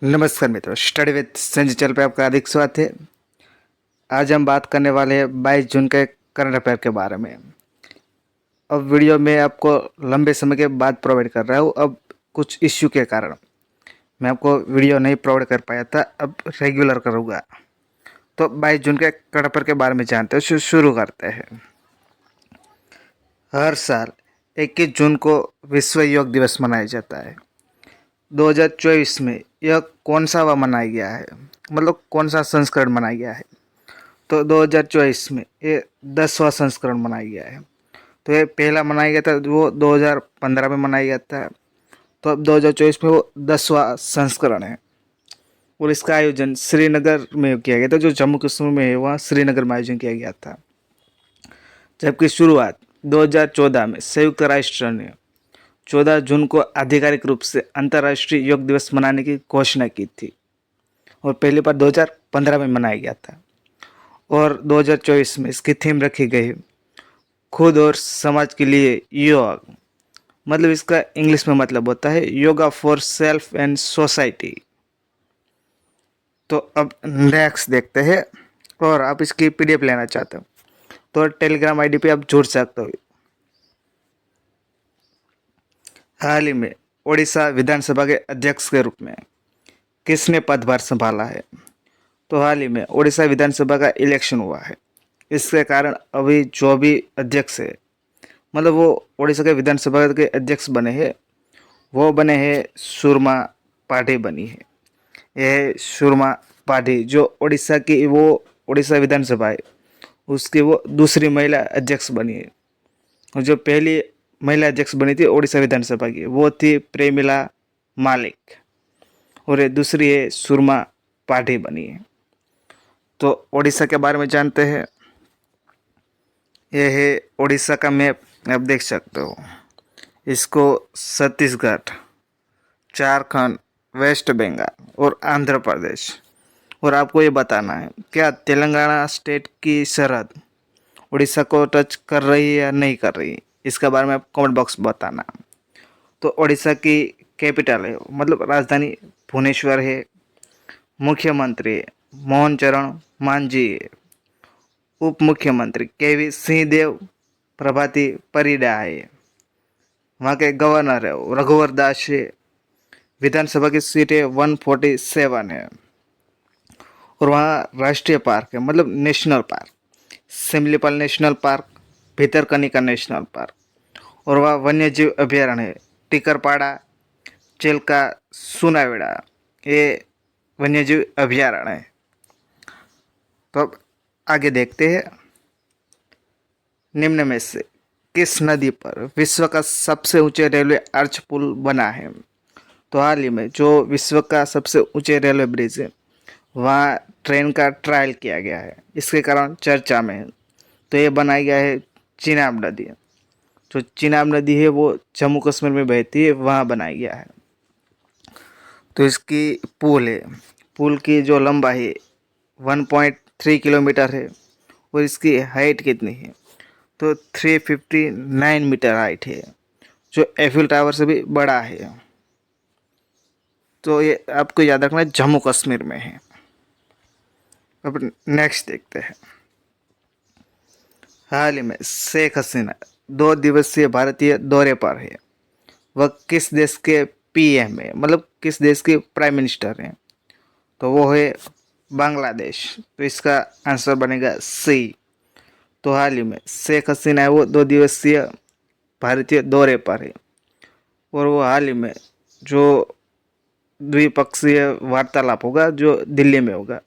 नमस्कार मित्रों, study with Sanjay channel पे आपका हार्दिक स्वागत है। आज हम बात करने वाले हैं 22 जून के करंट अफेयर के बारे में। अब वीडियो में आपको लंबे समय के बाद प्रोवाइड कर रहा हूँ। अब कुछ इश्यू के कारण मैं आपको वीडियो नहीं प्रोवाइड कर पाया था, अब रेगुलर करूँगा। तो 22 जून के करंट अफेयर के बारे में जानते हैं, शुरू करते हैं। हर साल 21 जून को विश्व योग दिवस मनाया जाता है। 2024 में यह कौन सा वा मनाया गया है, मतलब कौन सा संस्करण मनाया गया है? तो 2024 में ये 10वां संस्करण मनाया गया है। तो ये पहला मनाया गया था, वो 2015 में मनाया गया था। तो अब 2024 में वो 10वां संस्करण है और इसका आयोजन श्रीनगर में किया गया था। जो जम्मू कश्मीर में है वहाँ श्रीनगर में आयोजन किया गया था। जबकि शुरुआत 2014 में संयुक्त राष्ट्र ने 14 जून को आधिकारिक रूप से अंतर्राष्ट्रीय योग दिवस मनाने की घोषणा की थी और पहली बार 2015 में मनाया गया था। और 2024 में इसकी थीम रखी गई खुद और समाज के लिए योग, मतलब इसका इंग्लिश में मतलब होता है yoga for self and society. तो अब नेक्स्ट देखते हैं। और आप इसकी पीडीएफ लेना चाहते हो तो टेलीग्राम आईडी पे आप जुड़ सकते हो। हाल ही में ओडिशा विधानसभा के अध्यक्ष के रूप में किसने पदभार संभाला है? तो हाल ही में ओडिशा विधानसभा का इलेक्शन हुआ है। इसके कारण अभी जो भी अध्यक्ष है, मतलब वो ओडिशा के विधानसभा के अध्यक्ष बने हैं, वो बने हैं सुरमा पाठी बनी है। यह सुरमा पाठी जो ओडिशा की वो ओडिशा विधानसभा है उसकी वो दूसरी महिला अध्यक्ष बनी है। और जो पहली महिला अध्यक्ष बनी थी ओडिशा विधानसभा की वो थी प्रेमिला मालिक और ये दूसरी है सुरमा पाठी बनी है। तो ओडिशा के बारे में जानते हैं। यह है ओडिशा का मैप, आप देख सकते हो। इसको छत्तीसगढ़, झारखंड, वेस्ट बंगाल और आंध्र प्रदेश, और आपको ये बताना है क्या तेलंगाना स्टेट की सरहद उड़ीसा को टच कर रही है या नहीं कर रही, इसके बारे में आप कमेंट बॉक्स में बताना। तो उड़ीसा की कैपिटल है, मतलब राजधानी भुवनेश्वर है। मुख्यमंत्री मोहन चरण मांझी है। उप मुख्यमंत्री केवी सिंहदेव प्रभाती परिडा है। वहाँ के गवर्नर है रघुवर दास है। विधानसभा की सीट है 147 है। और वहाँ राष्ट्रीय पार्क है, मतलब national park, Simlipal national park, Bhitarkanika national park. और वहाँ वन्यजीव अभ्यारण्य है टिकरपाड़ा, चिल्का, सुनावेड़ा, ये वन्यजीव अभ्यारण्य है। तो अब आगे देखते हैं। निम्न में से किस नदी पर विश्व का सबसे ऊंचे रेलवे आर्च पुल बना है? तो हाल ही में जो विश्व का सबसे ऊंचे रेलवे ब्रिज है वहाँ ट्रेन का ट्रायल किया गया है, इसके कारण चर्चा में है। तो ये बनाया गया है चिनाब नदी। जो चिनाब नदी है वो जम्मू कश्मीर में बहती है, वहाँ बनाया गया है। तो इसकी पुल है, पुल की जो लंबाई है 1.3 किलोमीटर है और इसकी हाइट कितनी है? तो 359 मीटर हाइट है, जो एफिल टावर से भी बड़ा है। तो ये आपको याद रखना है जम्मू कश्मीर में है। अब नेक्स्ट देखते हैं। हाल ही में शेख हसीना 2 दिवसीय भारतीय दौरे पर है। वह किस देश के पीएम है, मतलब किस देश के प्राइम मिनिस्टर हैं? तो वो है बांग्लादेश। तो इसका आंसर बनेगा सी। तो हाल ही में शेख हसीना है वो 2 दिवसीय भारतीय दौरे पर है और वो हाल ही में जो द्विपक्षीय वार्तालाप होगा जो दिल्ली में होगा,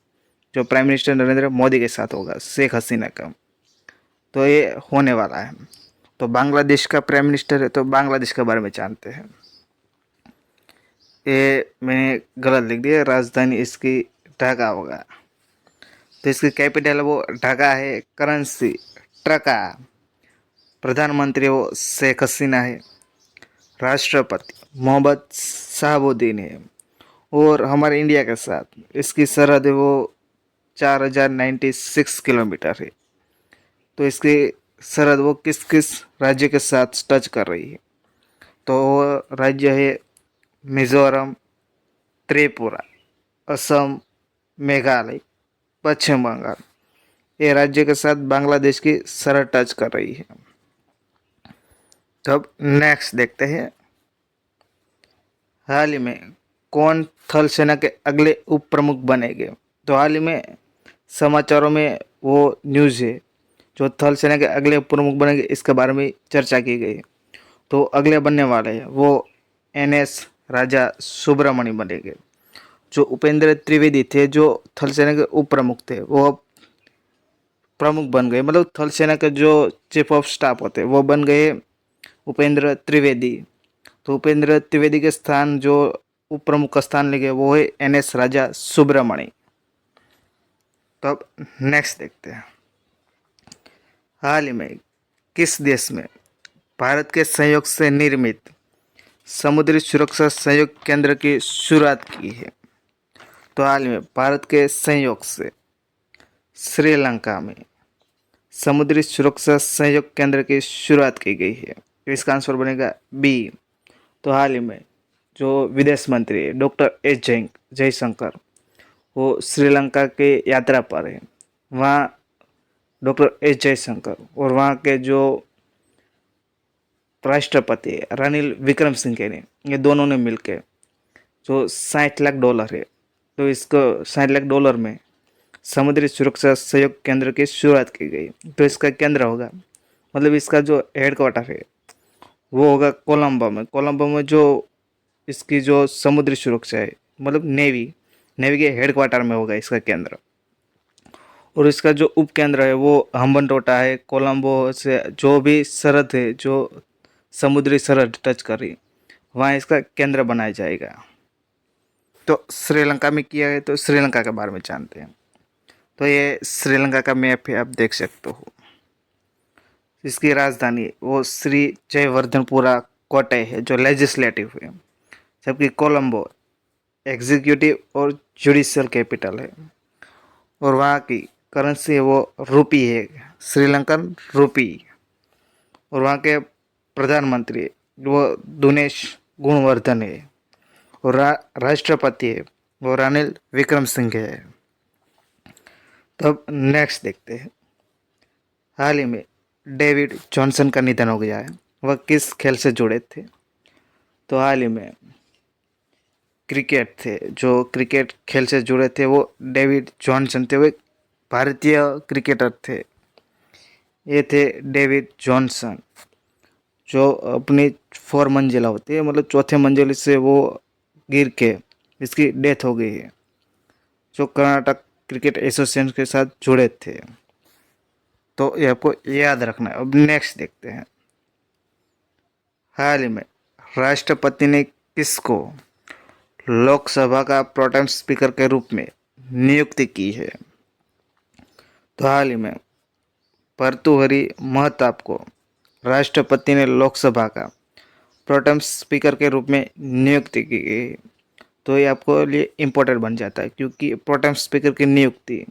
जो प्राइम मिनिस्टर नरेंद्र मोदी के साथ होगा शेख हसीना का, तो ये होने वाला है। तो बांग्लादेश का प्राइम मिनिस्टर है, तो बांग्लादेश के बारे में जानते हैं। ये मैंने गलत लिख दिया, राजधानी इसकी ढाका होगा। तो इसकी कैपिटल वो ढाका है। करेंसी टका। प्रधानमंत्री वो शेख हसीना है। राष्ट्रपति मोहम्मद शहाबुद्दीन है। और हमारे इंडिया के साथ इसकी सरहद है वो 4096 किलोमीटर है। तो इसकी सरहद वो किस किस राज्य के साथ टच कर रही है? तो वो राज्य है मिजोरम, त्रिपुरा, असम, मेघालय, पश्चिम बंगाल, ये राज्य के साथ बांग्लादेश की सरहद टच कर रही है। तो अब नेक्स्ट देखते हैं, हाल ही में कौन थल सेना के अगले उप प्रमुख बनेंगे। तो हाल ही में समाचारों में वो न्यूज़ है, जो थल सेना के अगले उप प्रमुख बनेंगे इसके बारे में चर्चा की गई। तो अगले बनने वाले हैं वो NS राजा सुब्रमण्यम बनेंगे। जो उपेंद्र त्रिवेदी थे, जो थल सेना के उप प्रमुख थे, वो अब प्रमुख बन गए। मतलब थल सेना के जो चीफ ऑफ स्टाफ होते वो बन गए उपेंद्र त्रिवेदी। तो उपेंद्र त्रिवेदी के स्थान जो उप प्रमुख का स्थान ले गए वो है NS राजा सुब्रमण्यम। तो अब नेक्स्ट देखते हैं, हाल ही में किस देश में भारत के सहयोग से निर्मित समुद्री सुरक्षा सहयोग केंद्र की शुरुआत की है। तो हाल ही में भारत के सहयोग से श्रीलंका में समुद्री सुरक्षा सहयोग केंद्र की शुरुआत की गई है। तो इसका आंसर बनेगा बी। तो हाल ही में जो विदेश मंत्री डॉक्टर एस जयशंकर वो श्रीलंका के यात्रा पर है। वहाँ डॉक्टर एस जयशंकर और वहाँ के जो राष्ट्रपति रानिल विक्रमसिंघे ने, ये दोनों ने मिलकर जो $60 लाख है, तो इसको $60 लाख में समुद्री सुरक्षा सहयोग केंद्र की शुरुआत की गई। तो इसका केंद्र होगा, मतलब इसका जो हेडक्वार्टर है वो होगा कोलंबो में। कोलंबो में जो इसकी जो समुद्री सुरक्षा है, मतलब नेवी के हेडक्वार्टर में होगा इसका केंद्र। और इसका जो उप केंद्र है वो हम्बनटोटा है। कोलंबो से जो भी सरहद है, जो समुद्री सरहद टच कर रही, वहाँ इसका केंद्र बनाया जाएगा। तो श्रीलंका में किया है, तो श्रीलंका के बारे में जानते हैं। तो ये श्रीलंका का मैप है, आप देख सकते हो। इसकी राजधानी वो श्री जयवर्धनपुरा कोटे है, जो लेजिस्लेटिव है, जबकि कोलंबो एग्जीक्यूटिव और जुडिशियल कैपिटल है। और वहाँ की करेंसी है वो रुपी है, श्रीलंकन रुपी। और वहाँ के प्रधानमंत्री वो दिनेश गुणवर्धन है। और राष्ट्रपति है वो रानिल विक्रमसिंघे है। तब नेक्स्ट देखते हैं, हाल ही में डेविड जॉनसन का निधन हो गया है। वह किस खेल से जुड़े थे। तो हाल ही में क्रिकेट थे, जो क्रिकेट खेल से जुड़े थे वो डेविड जॉनसन थे। वो एक भारतीय क्रिकेटर थे। ये थे डेविड जॉनसन, जो अपनी 4 मंजिला होती है, मतलब चौथे मंजिल से वो गिर के इसकी डेथ हो गई है। जो कर्नाटक क्रिकेट एसोसिएशन के साथ जुड़े थे। तो ये आपको याद रखना है। अब नेक्स्ट देखते हैं, हाल ही में राष्ट्रपति ने किसको लोकसभा का प्रोटेम स्पीकर के रूप में नियुक्ति की है। तो हाल ही में भर्तृहरि महताब को राष्ट्रपति ने लोकसभा का प्रोटेम स्पीकर के रूप में नियुक्ति की गई। तो ये आपको लिए इम्पोर्टेंट बन जाता है, क्योंकि प्रोटेम स्पीकर की नियुक्ति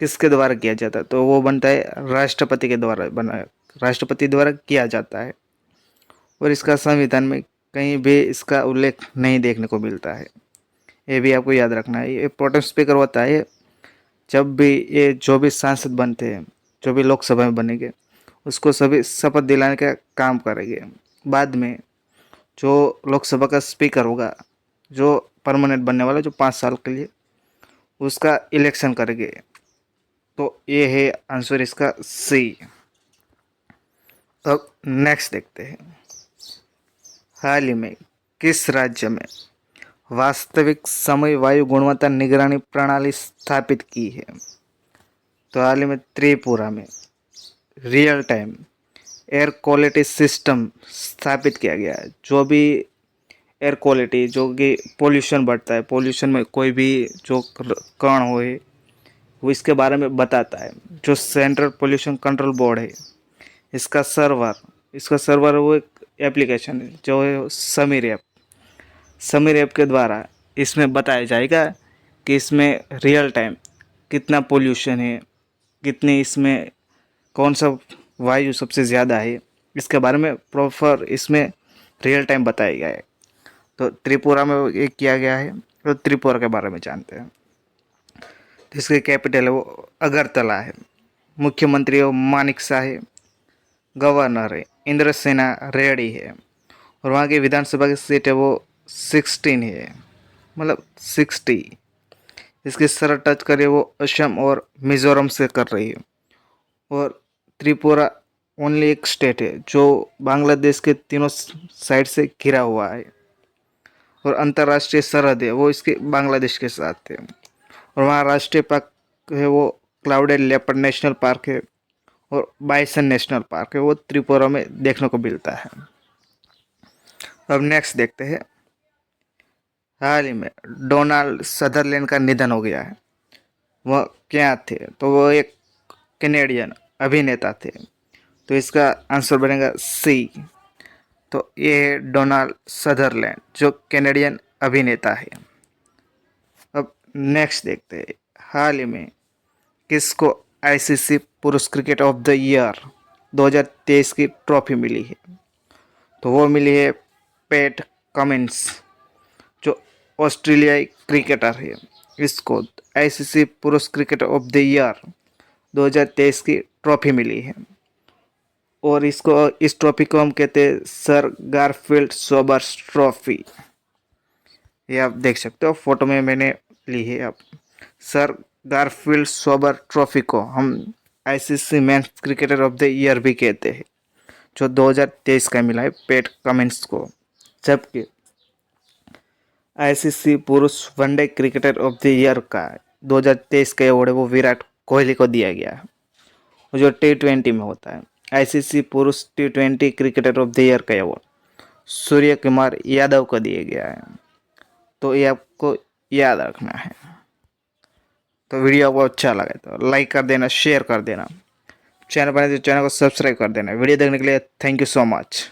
किसके द्वारा किया जाता है। तो वो बनता है राष्ट्रपति के द्वारा, राष्ट्रपति द्वारा किया जाता है। और इसका संविधान में कहीं भी इसका उल्लेख नहीं देखने को मिलता है। ये भी आपको याद रखना है। ये प्रोटेम स्पीकर होता है जब भी ये जो भी सांसद बनते हैं, जो भी लोकसभा में बनेंगे, उसको सभी शपथ दिलाने का काम करेंगे। बाद में जो लोकसभा का स्पीकर होगा, जो परमानेंट बनने वाला, जो 5 साल के लिए, उसका इलेक्शन करेंगे। तो ये है आंसर इसका सी। अब नेक्स्ट देखते हैं, हाल ही में किस राज्य में वास्तविक समय वायु गुणवत्ता निगरानी प्रणाली स्थापित की है। तो हाल ही में त्रिपुरा में real time air quality system स्थापित किया गया है। जो भी एयर क्वालिटी, जो कि पोल्यूशन बढ़ता है, पोल्यूशन में कोई भी जो कण हो वो इसके बारे में बताता है। जो सेंट्रल पोल्यूशन कंट्रोल बोर्ड है, इसका सर्वर वो एक एप्लीकेशन है, जो है समीर ऐप के द्वारा इसमें बताया जाएगा कि इसमें रियल टाइम कितना पोल्यूशन है, कितनी इसमें कौन सा वायु सबसे ज़्यादा है, इसके बारे में प्रॉपर इसमें रियल टाइम बताया गया है। तो त्रिपुरा में ये किया गया है। तो त्रिपुरा के बारे में जानते हैं। तो इसकी कैपिटल है वो अगरतला है। मुख्यमंत्री है वो मानिक शाह है। गवर्नर है इंद्रसेना रेड्डी है। और वहाँ की विधानसभा की सीट है वो 16 है, मतलब 60। इसकी सरहद टच करे वो असम और मिजोरम से कर रही है। और त्रिपुरा ओनली एक स्टेट है जो बांग्लादेश के तीनों साइड से घिरा हुआ है। और अंतर्राष्ट्रीय सरहद है वो इसके बांग्लादेश के साथ है। और वहाँ राष्ट्रीय पार्क है वो क्लाउडेड लेपर्ड नेशनल पार्क है। और बाइसन नेशनल पार्क है वो त्रिपुरा में देखने को मिलता है। अब नेक्स्ट देखते हैं। हाल ही में डोनाल्ड सदरलैंड का निधन हो गया है। वह क्या थे? तो वो एक कैनेडियन अभिनेता थे। तो इसका आंसर बनेगा सी। तो ये है डोनाल्ड सदरलैंड जो कैनेडियन अभिनेता है। अब नेक्स्ट देखते हैं। हाल ही में किसको आईसीसी पुरुष क्रिकेट ऑफ द ईयर 2023 की ट्रॉफी मिली है? तो वो मिली है पैट कमिंस जो ऑस्ट्रेलियाई क्रिकेटर है। इसको आईसीसी पुरुष क्रिकेटर ऑफ द ईयर 2023 की ट्रॉफी मिली है। और इस ट्रॉफी को हम कहते हैं सर गारफील्ड सोबर्स ट्रॉफी। ये आप देख सकते हो, फोटो में मैंने ली है। आप सर गारफील्ड सोबर ट्रॉफी को हम ICC men's cricketer of the year भी कहते हैं, जो 2023 का मिला है पैट कमिंस को। जबकि आईसीसी पुरुष one day cricketer of the year का 2023 का अवार्ड है वो विराट कोहली को दिया गया है, जो T20 में होता है। आईसीसी पुरुष T20 cricketer of the year का अवार्ड सूर्य कुमार यादव को दिया गया है। तो ये आपको याद रखना है। तो वीडियो आपको अच्छा लगे तो लाइक कर देना, शेयर कर देना। चैनल बने तो चैनल को सब्सक्राइब कर देना। वीडियो देखने के लिए थैंक यू सो मच।